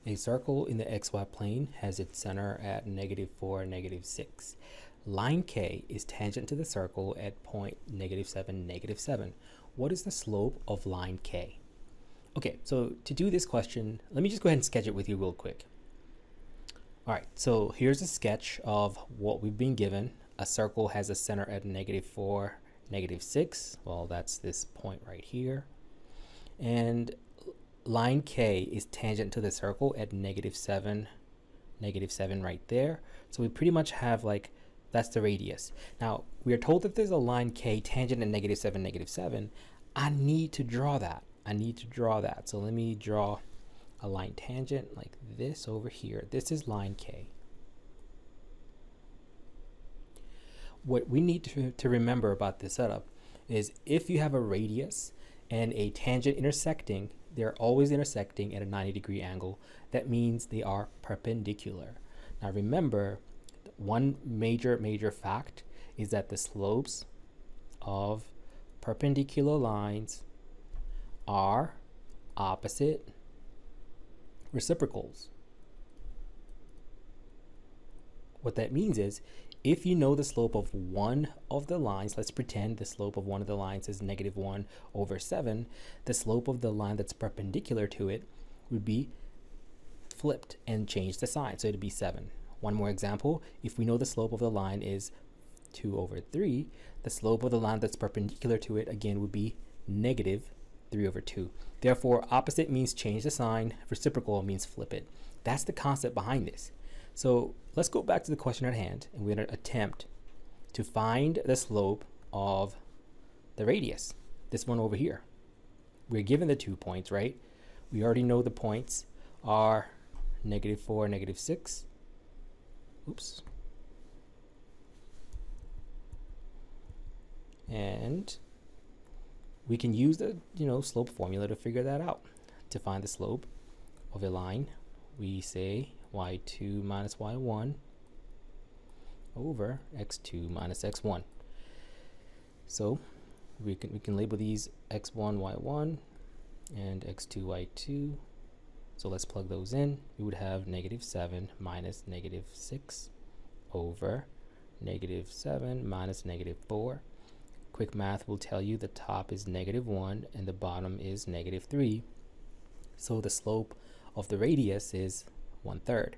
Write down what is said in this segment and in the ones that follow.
A circle in the xy plane has its center at -4, -6. Line K is tangent to the circle at point -7, -7. What is the slope of line K? Okay, so to do this question, let me just go ahead and sketch it with you real quick. All right, so here's a sketch of what we've been given. A circle has a center at -4, -6. Well, that's this point right here. And line K is tangent to the circle at -7, -7 right there. So we pretty much have like, that's the radius. Now, we are told that there's a line K tangent at -7, -7. I need to draw that. So let me draw a line tangent like this over here. This is line K. What we need to remember about this setup is if you have a radius and a tangent intersecting, they're always intersecting at a 90-degree angle. That means they are perpendicular. Now remember, one major fact is that the slopes of perpendicular lines are opposite reciprocals. What that means is, if you know the slope of one of the lines, let's pretend the slope of one of the lines is -1/7, the slope of the line that's perpendicular to it would be flipped and change the sign, so it'd be 7. One more example, if we know the slope of the line is 2/3, the slope of the line that's perpendicular to it again would be -3/2. Therefore, opposite means change the sign, reciprocal means flip it. That's the concept behind this. So let's go back to the question at hand, and we're going to attempt to find the slope of the radius, this one over here. We're given the 2 points, right? We already know the points are -4, -6. Oops. And we can use the slope formula to figure that out. To find the slope of a line, we say y2 minus y1 over x2 minus x1. So we can label these x1 y1 and x2 y2. So let's plug those in. We would have -7 minus -6 over -7 minus -4. Quick math will tell you the top is -1 and the bottom is -3. So the slope of the radius is 1/3.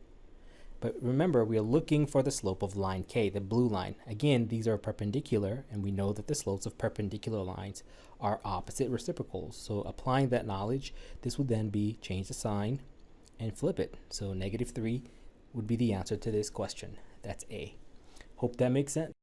But remember, we are looking for the slope of line K, the blue line. Again, these are perpendicular, and we know that the slopes of perpendicular lines are opposite reciprocals. So applying that knowledge, this would then be change the sign and flip it. So -3 would be the answer to this question. That's A. Hope that makes sense.